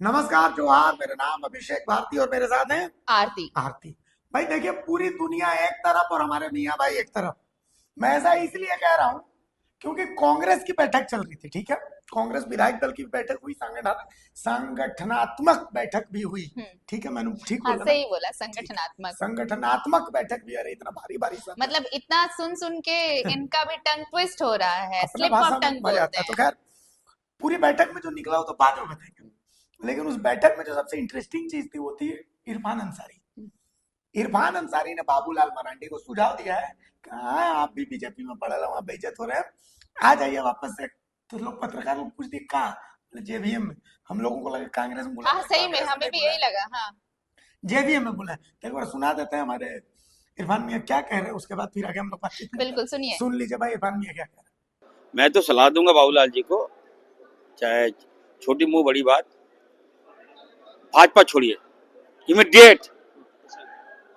नमस्कार जोहार, मेरा नाम अभिषेक भारती और मेरे साथ हैं आरती। आरती। भाई देखिए, पूरी दुनिया एक तरफ और हमारे मियाँ भाई एक तरफ। मैं ऐसा इसलिए कह रहा हूँ क्योंकि कांग्रेस की बैठक चल रही थी, ठीक है। कांग्रेस विधायक दल की बैठक हुई, संगठनात्मक बैठक भी हुई। हम्म। ठीक है, मैंने ठीक हाँ, बोला ना? सही बोला, ठीक है, संगठनात्मक। संगठनात्मक बैठक भी। अरे इतना भारी भारी शब्द मतलब इतना सुन सुन के इनका भी टंग ट्विस्ट हो रहा है, अपना स्लिप भाषा ऑफ में टंग मजा बोलते आता है। तो हैं। खैर, पूरी बैठक में जो निकला वो तो बाद में बताएंगे, लेकिन उस बैठक में जो सबसे इंटरेस्टिंग चीज थी वो थी इरफान अंसारी। इरफान अंसारी ने बाबूलाल मरांडी को सुझाव दिया है कि हाँ, आप भी बीजेपी में पढ़ रहे हो, आप बेइज्जत हो रहे हैं, आ जाइए वापस से। तो लोग, पत्रकार लोग पूछ दिए कहाँ? जेवीएम में। हम लोगों को लगा कांग्रेस में बुलाया, हाँ, बोले सही में कांग्रेस में हमें नहीं भी बुलाया, यही लगा। हाँ। जेवीएम में बुलाया। तो एक बार सुना देते हैं हमारे इरफान मियाँ क्या कह रहे हैं, उसके बाद फिर आगे हम लोग बातचीत करते हैं। बिल्कुल, सुनिए। सुन लीजिए भाई इरफान मियाँ क्या कह रहे मैं तो सलाह दूंगा बाबूलाल जी को, चाहे छोटी मुंह बड़ी बात, भाजपा छोड़िए इमीडिएट,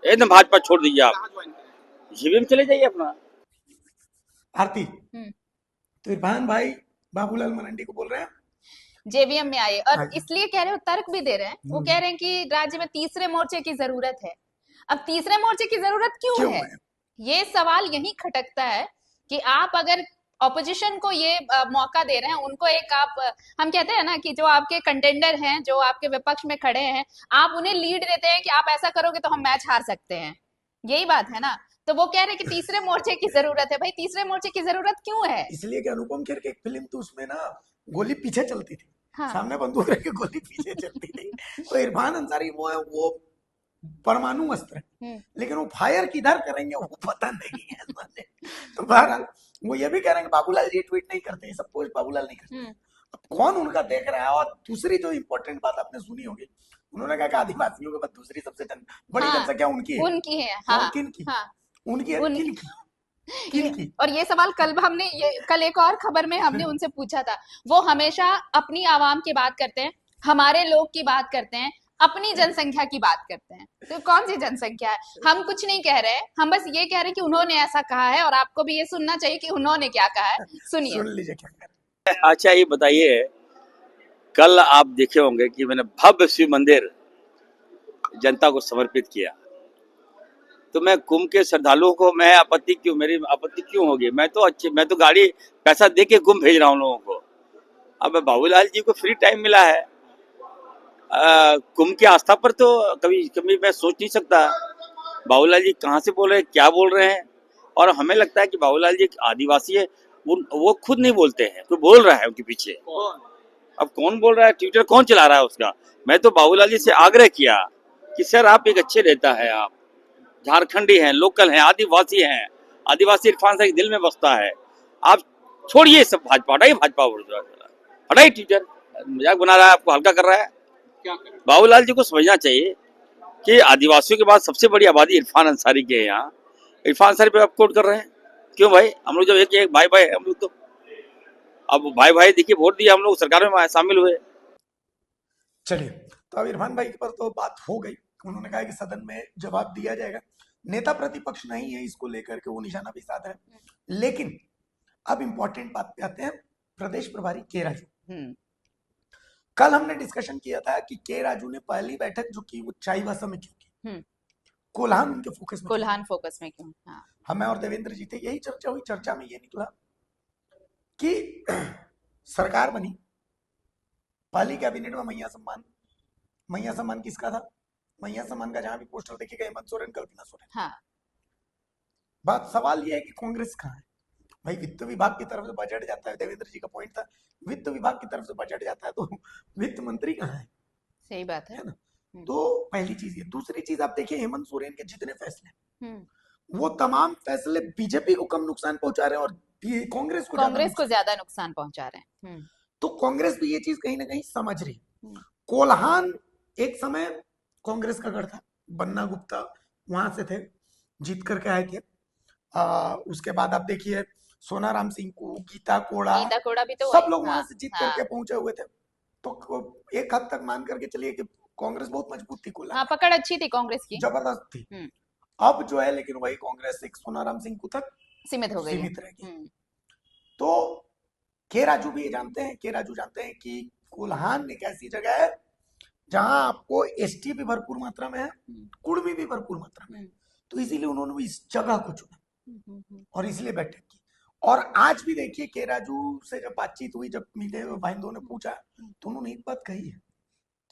एकदम भाजपा छोड़ दीजिए, आप जीबी में चले जाइए अपना। हैं। आरती, हम्म। तो इरफान भाई बाबूलाल मरांडी को बोल रहे हैं जेवीएम में आए, और आइए। इसलिए कह रहे हो, तर्क भी दे रहे हैं। वो कह रहे हैं कि राज्य में तीसरे मोर्चे की जरूरत है। अब तीसरे मोर्चे की जरूरत क्यों क्यों है? है? ये सवाल यही खटकता है कि आप अगर ऑपोजिशन को ये मौका दे रहे हैं, उनको एक आप हम कहते हैं ना कि जो आपके कंटेंडर हैं, जो आपके विपक्ष में खड़े हैं, आप उन्हें लीड देते हैं कि आप ऐसा करोगे तो हम मैच हार सकते हैं। यही बात है ना। तो वो कह रहे हैं कि तीसरे मोर्चे की जरूरत है। भाई, तीसरे मोर्चे की जरूरत क्यों है? इसलिए कि अनुपम खेर की एक फिल्म थी, उसमें ना गोली पीछे चलती थी, हाँ। सामने बंदूक रख के गोली पीछे चलती थी। तो इरफान अंसारी वो है, वो परमाणु अस्त्र है, हम्म। लेकिन वो फायर किधर करेंगे वो पता नहीं है मुझे। तो बहरहाल वो ये भी कह रहे हैं कि बाबूलाल जी ट्वीट नहीं करते हैं, सब कुछ बाबूलाल नहीं करते। हम्म। अब कौन उनका देख रहा है? और दूसरी जो इंपॉर्टेंट बात आपने सुनी होगी, उन्होंने कहा कि आदिवासियों के बाद दूसरी सबसे बड़ी हाँ, जनसंख्या उनकी है। उनकी है। कौन? हाँ। किन की? हाँ। उनकी है, उन किन की? ये, किन की? और ये सवाल कल एक और खबर में हमने उनसे पूछा था। वो हमेशा अपनी आवाम की बात करते हैं, हमारे लोग की बात करते हैं, अपनी जनसंख्या की बात करते हैं। तो कौन सी जनसंख्या है? हम कुछ नहीं कह रहे, हम बस ये कह रहे हैं कि उन्होंने ऐसा कहा है, और आपको भी ये सुनना चाहिए कि उन्होंने क्या कहा है। सुनिए। सुन लीजिए क्या कह अच्छा ये बताइए, कल आप देखे होंगे कि मैंने भव्य शिव मंदिर जनता को समर्पित किया, तो मैं कुंभ के श्रद्धालुओं को मैं आपत्ति क्यों, मेरी आपत्ति क्यों होगी? मैं तो गाड़ी पैसा दे के कुंभ भेज रहा हूँ लोगों को। अब बाबूलाल जी को फ्री टाइम मिला है, कुंभ की आस्था पर तो कभी कभी मैं सोच नहीं सकता बाबूलाल जी कहाँ से बोल रहे हैं, क्या बोल रहे हैं। और हमें लगता है कि बाबूलाल जी एक आदिवासी है, वो खुद नहीं बोलते हैं, कोई बोल रहा है उनके पीछे। अब कौन बोल रहा है? ट्विटर कौन चला रहा है उसका? मैं तो बाबूलाल जी से आग्रह किया कि सर आप एक अच्छे नेता है, आप झारखंडी हैं, लोकल हैं, आदिवासी हैं, आदिवासी इरफान साहब के दिल में बसता है, आप छोड़िए सब भाजपा, हटाइए भाजपा, हटाइए ट्विटर, मजाक बना रहा है, आपको हल्का कर रहा है। बाबूलाल जी को समझना चाहिए कि आदिवासियों के बाद सबसे बड़ी आबादी इरफान अंसारी के है यहाँ। इरफान अंसारी पे आप कोट कर रहे हैं क्यों भाई? हम लोग जब एक एक भाई भाई हम लोग तो, अब भाई भाई देखिए वोट दिए, हम लोग सरकार में शामिल हुए। चलिए, तो अब इरफान भाई पर तो बात हो गई। उन्होंने कहा कि सदन में जवाब दिया जाएगा। नेता प्रतिपक्ष नहीं है, इसको लेकर के वो निशाना भी साधा है। लेकिन अब इंपॉर्टेंट बात पे आते हैं, प्रदेश प्रभारी के राजू। हम्म। कल हमने डिस्कशन किया था कि के राजू ने पहली बैठक जो की वो चाईबासा में क्यों की, हम्म। कोल्हान उनके फोकस में क्यों कोल्हान नहीं? फोकस में क्यों? हाँ। हमें और देवेंद्र जी थे, यही चर्चा हुई। चर्चा में ये निकला कि सरकार बनी, पहली कैबिनेट में मैया सम्मान किसका था? मैया सम्मान का जहां भी पोस्टर देखिएगा हेमंत सोरेन, कल्पना सोरेन। हाँ। बात सवाल ये है कि कांग्रेस कहाँ है? भाई वित्त विभाग की तरफ से बजट जाता है, देवेंद्र जी का पॉइंट था, वित्त विभाग की तरफ से बजट जाता है, तो वित्त मंत्री कहाँ सही बात है। है ना? तो पहली चीज ये। दूसरी चीज आप देखिए, हेमंत सोरेन के जितने फैसले, हम्म। वो तमाम फैसले बीजेपी को कम नुकसान पहुंचा रहे हैं और कांग्रेस को ज्यादा कांग्रेस को नुकसान। ज्यादा नुकसान पहुंचा रहे हैं। तो कांग्रेस भी ये चीज कहीं ना कहीं समझ रही। हम्म। कोल्हान एक समय कांग्रेस का गढ़ था, बन्ना गुप्ता वहां से थे, जीत करके आए थे। उसके बाद आप देखिए सोनाराम सिंह को, गीता कोड़ा, गीता कोड़ा भी तो सब वही। लोग हाँ। वहां से जीत हाँ। करके पहुंचे हुए थे। तो एक हद तक मान करके चलिए कि कांग्रेस बहुत मजबूत थी कोल्हान हाँ, में, पकड़ अच्छी थी कांग्रेस की। जबरदस्त थी। हम्म। अब जो है, लेकिन वही कांग्रेस एक सोनाराम सिंह को तक सीमित हो गई है। सीमित रहेगी। तो के राजू भी ये जानते हैं, के राजू जानते हैं कि कोल्हान एक ऐसी जगह है जहां आपको एसटी भी भरपूर मात्रा में है, कुर्मी भी भरपूर मात्रा में है। तो इसीलिए उन्होंने इस जगह को चुना और इसलिए बैठक की। और आज भी देखिए के राजू से जब बातचीत हुई, जब मिले भाईंदों ने पूछा, तो उन्होंने एक बात कही है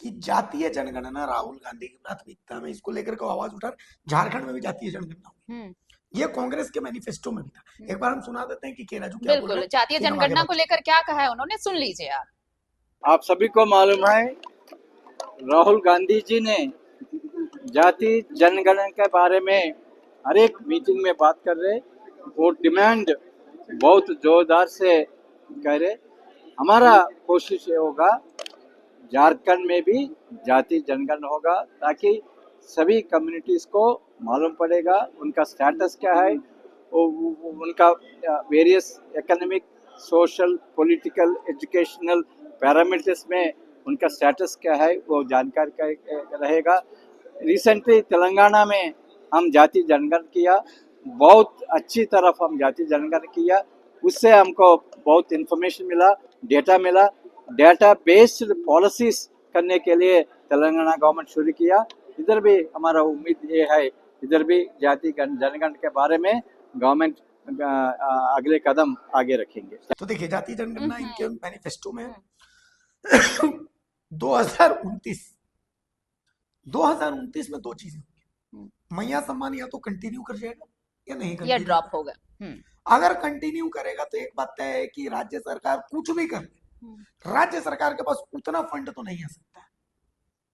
कि जातीय जनगणना राहुल गांधी की प्राथमिकता में, इसको लेकर के आवाज उठा। झारखंड में भी जातीय जनगणना हुई, ये कांग्रेस के मैनिफेस्टो में भी था। एक बार हम सुना देते हैं कि के राजू क्या बोल रहे बिल्कुल, हैं, जातीय फिर हम आगे जनगणना को बढ़ते लेकर क्या कहा है उन्होंने, सुन लीजिए आप। आप सभी को मालूम है राहुल गांधी जी ने जाति जनगणना के बारे में हर एक मीटिंग में बात कर रहे, वो डिमांड बहुत जोरदार से कह रहे। हमारा कोशिश ये होगा झारखंड में भी जाति जनगणना होगा, ताकि सभी कम्युनिटीज को मालूम पड़ेगा उनका स्टेटस क्या है, उनका various economic, social, political, educational parameters में उनका स्टेटस क्या है, वो जानकारी का रहेगा। रिसेंटली तेलंगाना में हम जाति जनगणना किया, बहुत अच्छी तरफ हम जाति जनगणना किया, उससे हमको बहुत इन्फॉर्मेशन मिला, डेटा मिला। डेटा बेस्ड पॉलिसीज करने के लिए तेलंगाना गवर्नमेंट शुरू किया। इधर भी हमारा उम्मीद ये है, इधर भी जाति जनगणना के बारे में गवर्नमेंट अगले कदम आगे रखेंगे। तो देखिए जातीय जनगणना इनके मैनिफेस्टो में 2029 में दो चीजें होंगी। मैया सम्मान या तो कंटिन्यू कर जाएगा या नहीं या कंटिन्यू ड्रॉप होगा। अगर कंटिन्यू करेगा तो एक बात तय है कि राज्य सरकार कुछ भी कर ले, राज्य सरकार के पास उतना फंड तो नहीं आ सकता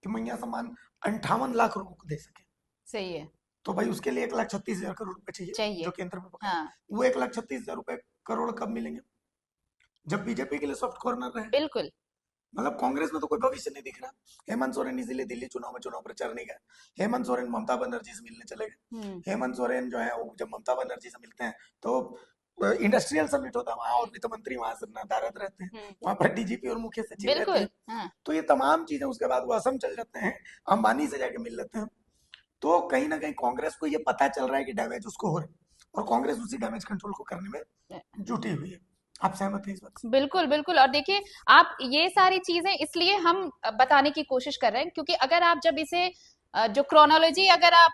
कि मैया सम्मान 58 लाख रुपए को दे सके। सही है। तो भाई उसके लिए 1,36,000 करोड़ रुपए चाहिए, जो केंद्र में पकड़ा। हाँ, वो 1,36,000 रुपए करोड़ कब मिलेंगे? जब बीजेपी के लिए सॉफ्ट कॉर्नर रहे। बिल्कुल। मतलब कांग्रेस में तो कोई भविष्य नहीं दिख रहा। हेमंत सोरेन इसीलिए दिल्ली चुनाव में चुनाव प्रचार नहीं गए। हेमंत सोरेन ममता बनर्जी से मिलने चले गए। हेमंत सोरेन जो है वो जब ममता बनर्जी से मिलते हैं तो इंडस्ट्रियल समिट होता है वहां, और वित्त मंत्री वहां से नदारद रहते हैं, वहां पर डीजीपी और मुख्य सचिव रहते बिल्कुल। हैं। तो ये तमाम चीजें, उसके बाद वो असम चल जाते हैं, अंबानी से जाके मिल लेते हैं। तो कहीं ना कहीं कांग्रेस को ये पता चल रहा है कि डैमेज उसको हो रहा है, और कांग्रेस उसी डैमेज कंट्रोल को करने में जुटी हुई है। आप सहमत हैं इस बात से? बिल्कुल बिल्कुल। और देखिए, आप ये सारी चीजें इसलिए हम बताने की कोशिश कर रहे हैं क्योंकि अगर आप जब इसे जो क्रोनोलॉजी, अगर आप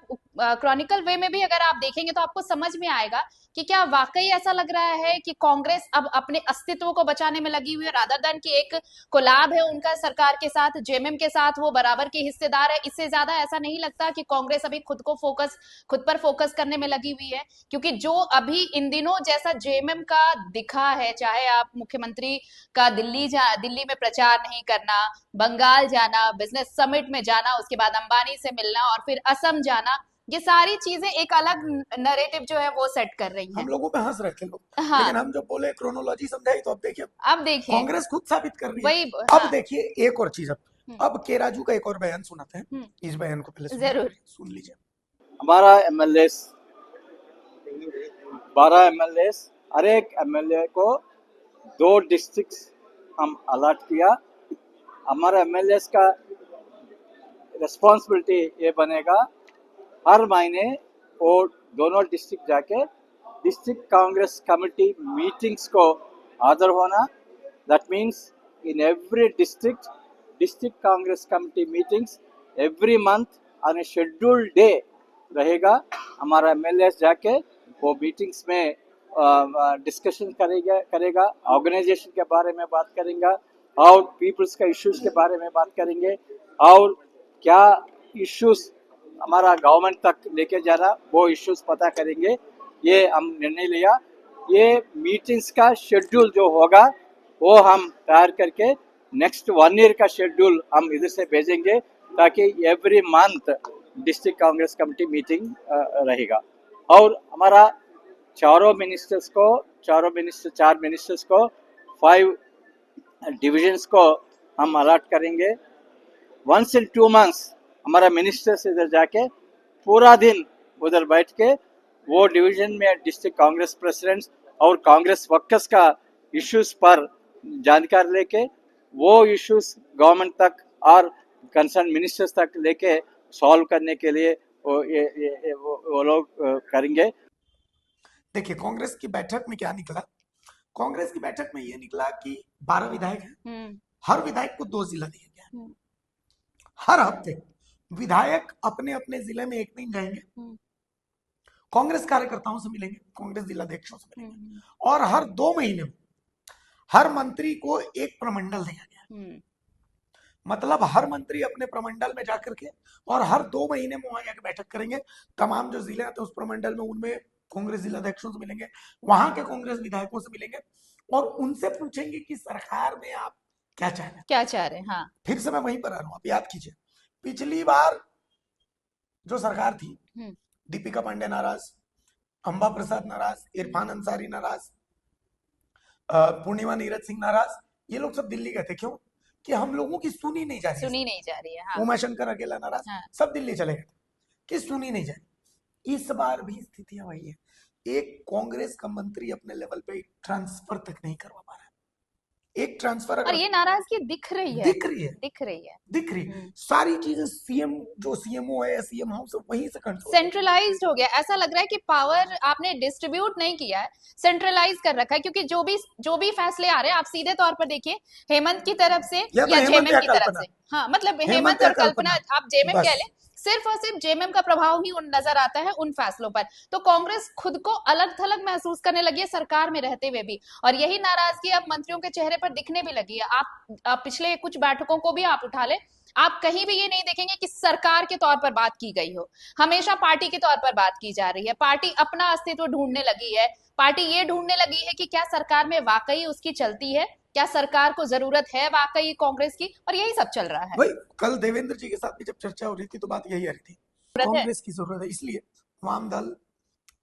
क्रॉनिकल वे में भी अगर आप देखेंगे तो आपको समझ में आएगा कि क्या वाकई ऐसा लग रहा है कि कांग्रेस अब अपने अस्तित्व को बचाने में लगी हुई है, रादर देन कि एक कोलाब है उनका सरकार के साथ, जेएमएम के साथ, वो बराबर की हिस्सेदार है। इससे ज्यादा ऐसा नहीं लगता कि कांग्रेस अभी खुद पर फोकस करने में लगी हुई है। क्योंकि जो अभी इन दिनों जैसा जेएमएम का दिखा है, चाहे आप मुख्यमंत्री का दिल्ली में प्रचार नहीं करना, बंगाल जाना, बिजनेस समिट में जाना, उसके बाद अंबानी से मिलना और फिर असम जाना, ये सारी चीजें एक अलग नरेटिव जो है वो सेट कर रही हैं। हम लोगों पे हंस रहे थे लोग, हाँ। लेकिन हम जो बोले क्रोनोलॉजी समझाई, तो अब देखिए, अब देखिए कांग्रेस खुद साबित कर रही है। वही। अब हाँ। देखिए एक और चीज, अब के राजू का एक और बयान सुनाते हैं। इस बयान को पहले जरूर सुन लीजिए। हमारा एमएलए 12 एमएलए, हर एक एमएलए को 2 डिस्ट्रिक्ट हम अलॉट किया। हमारा एमएलए का रिस्पॉन्सिबिलिटी ये बनेगा, हर महीने वो दोनों डिस्ट्रिक्ट जाके डिस्ट्रिक्ट कांग्रेस कमेटी मीटिंग्स को हाजिर होना। That means in every district Congress committee meetings every month on A scheduled day रहेगा। हमारा एमएलए जाके वो मीटिंग्स में डिस्कशन करेगा, ऑर्गेनाइजेशन के बारे में बात करेंगे, और पीपल्स का इश्यूज के बारे में बात करेंगे, और क्या इश्यूज हमारा गवर्नमेंट तक लेके जाना, वो इश्यूज पता करेंगे। ये हम निर्णय लिया। ये मीटिंग्स का शेड्यूल जो होगा वो हम तैयार करके नेक्स्ट 1 ईयर का शेड्यूल हम इधर से भेजेंगे, ताकि every month district Congress committee meeting रहेगा। और हमारा 4 मिनिस्टर्स को 5 डिविजन्स को हम अलॉट करेंगे। वंस इन 2 मंथ्स हमारा मिनिस्टर्स इधर जाके पूरा दिन उधर बैठ के वो डिवीजन में डिस्ट्रिक्ट कांग्रेस प्रेसिडेंट्स और कांग्रेस वर्कर्स का इश्यूज पर जानकारी लेके वो इश्यूज गवर्नमेंट तक और कंसर्न मिनिस्टर्स तक लेके सॉल्व करने के लिए वो लोग करेंगे। देखिए कांग्रेस की बैठक में क्या निकला। कांग्रेस की बैठक में ये निकला कि 12 विधायक हैं, हर विधायक को 2 जिला दिया गया। हर हफ्ते विधायक अपने अपने जिले में एक दिन जाएंगे, कांग्रेस कार्यकर्ताओं से मिलेंगे, कांग्रेस जिलाध्यक्षों से मिलेंगे, और हर 2 महीने में हर मंत्री को एक प्रमंडल दिया गया। मतलब हर मंत्री अपने प्रमंडल में जाकर के और हर 2 महीने में वहां जाकर बैठक करेंगे। तमाम जो जिले आते हैं उस प्रमंडल में, उनमें कांग्रेस जिलाध्यक्षों से मिलेंगे, वहां के कांग्रेस विधायकों से मिलेंगे और उनसे पूछेंगे कि सरकार में आप क्या चाह रहे हैं, क्या चाह रहे हैं। हाँ, फिर से मैं वहीं पर आ रहा हूं, आप याद कीजिए, पिछली बार जो सरकार थी, दीपिका पांडे नाराज, अंबा प्रसाद नाराज, इरफान अंसारी नाराज, पूर्णिमा नीरज सिंह नाराज, ये लोग सब दिल्ली गए थे। क्यों? कि हम लोगों की सुनी नहीं जा रही है, सुनी नहीं जा रही है। हाँ, उमाशंकर अकेला नाराज, हाँ। सब दिल्ली चले गए कि सुनी नहीं जाए। इस बार भी स्थितियां वही है, एक कांग्रेस का मंत्री अपने लेवल पे एक ट्रांसफर तक नहीं करवा पा रहा है। एक ट्रांसफर और अगर ये नाराजगी दिख रही है, दिख रही है, दिख रही है। दिख रही है, सारी चीजें सीएम जो सीएमओ है, सीएम हाउस वहीं से कंट्रोल, सेंट्रलाइज्ड हो गया। ऐसा लग रहा है कि पावर आपने डिस्ट्रीब्यूट नहीं किया है, सेंट्रलाइज कर रखा है। क्योंकि जो भी फैसले आ रहे हैं, आप सीधे तौर पर देखिए, हेमंत की तरफ से या तो या हेमंत जेएमएम या की तरफ कल्पना, से। हाँ, मतलब हेमंत हेमंत या और कल्पना, कल्पना, आप जेएमएम बस। कह लें, सिर्फ और सिर्फ जेएमएम का प्रभाव ही उन नजर आता है उन फैसलों पर। तो कांग्रेस खुद को अलग थलग महसूस करने लगी है सरकार में रहते हुए भी, और यही नाराजगी अब मंत्रियों के चेहरे पर दिखने भी लगी है। आप पिछले कुछ बैठकों को भी आप उठा ले, आप कहीं भी ये नहीं देखेंगे कि सरकार के तौर पर बात की गई हो, हमेशा पार्टी के तौर पर बात की जा रही है। पार्टी अपना अस्तित्व ढूंढने लगी है, पार्टी ये ढूंढने लगी है कि क्या सरकार में वाकई उसकी चलती है, क्या सरकार को जरूरत है वाकई कांग्रेस की, और यही सब चल रहा है। वही कल देवेंद्र जी के साथ भी जब चर्चा हो रही थी तो बात यही आ रही थी, कांग्रेस की जरूरत है, इसलिए वाम दल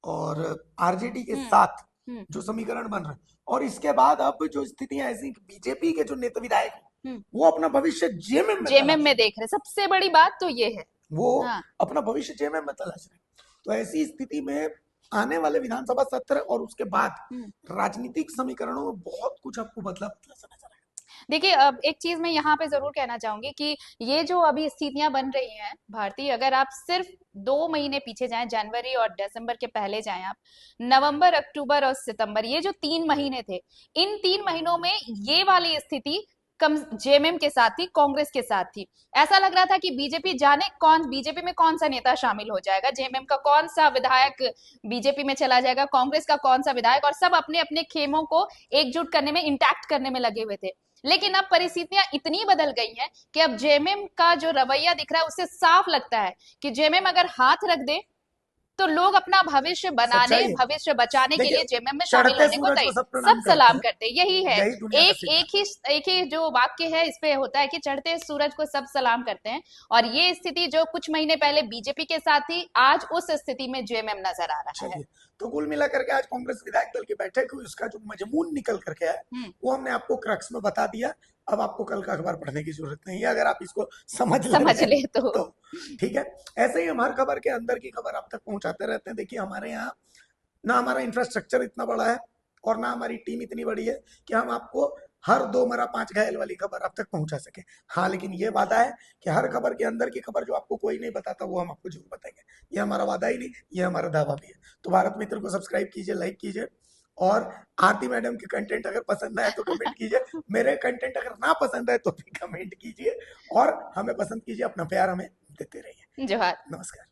और आरजेडी के साथ जो समीकरण बन रहे हैं, और इसके बाद अब जो स्थितियां ऐसी, बीजेपी के जो नेता विधायक हैं वो अपना भविष्य जेएमएम में देख रहे। सबसे बड़ी बात तो ये है, वो अपना भविष्य जेएमएम में तलाश रहे। तो ऐसी स्थिति में आने वाले विधानसभा सत्र और उसके बाद राजनीतिक समीकरणों में बहुत कुछ आपको बदला बदला सा नजर आएगा। देखिए, अब एक चीज मैं यहाँ पे जरूर कहना चाहूंगी कि ये जो अभी स्थितियां बन रही हैं भारतीय, अगर आप सिर्फ 2 महीने पीछे जाएं, जनवरी और दिसंबर के पहले जाएं, आप नवंबर, अक्टूबर और सितंबर, ये जो 3 महीने थे, इन 3 महीनों में ये वाली स्थिति कम जेएमएम के साथ थी, कांग्रेस के साथ थी। ऐसा लग रहा था कि बीजेपी में कौन सा नेता शामिल हो जाएगा, जेएमएम का कौन सा विधायक बीजेपी में चला जाएगा, कांग्रेस का कौन सा विधायक, और सब अपने अपने खेमों को एकजुट करने में, इंटैक्ट करने में लगे हुए थे। लेकिन अब परिस्थितियां इतनी बदल गई हैं कि अब जेएमएम का जो रवैया दिख रहा है उससे साफ लगता है कि जेएमएम अगर हाथ रख दे तो लोग अपना भविष्य बनाने, भविष्य बचाने के लिए जेएमएम में शामिल होने को तैयार, सब सलाम करते हैं। यही है, एक ही जो वाक्य है इस पे होता है कि चढ़ते सूरज को सब सलाम करते हैं। और ये स्थिति जो कुछ महीने पहले बीजेपी के साथ थी, आज उस स्थिति में जेएमएम नजर आ रहा है। तो कुल मिलाकर के आज कांग्रेस विधायक दल की बैठक हुई, उसका जो मजमून निकल करके आया वो हमने आपको क्रक्स में बता दिया। अब आपको कल का अखबार पढ़ने की जरूरत नहीं है, अगर आप इसको समझ ले तो ठीक है। ऐसे ही हम हर खबर के अंदर की खबर आप तक पहुंचाते रहते हैं। देखिए, हमारे यहाँ ना हमारा इंफ्रास्ट्रक्चर इतना बड़ा है और ना हमारी टीम इतनी बड़ी है कि हम आपको हर 2 मरा 5 घायल वाली खबर आप तक पहुंचा सके। हाँ, लेकिन ये वादा है कि हर खबर के अंदर की खबर जो आपको कोई नहीं बताता वो हम आपको जरूर बताएंगे। ये हमारा वादा ही नहीं, ये हमारा दावा भी है। तो भारत मित्र को सब्सक्राइब कीजिए, लाइक कीजिए, और आरती मैडम के कंटेंट अगर पसंद आए तो कमेंट कीजिए, मेरे कंटेंट अगर ना पसंद आए तो भी कमेंट कीजिए, और हमें पसंद कीजिए, अपना प्यार हमें देते रहिए। जोहार, नमस्कार।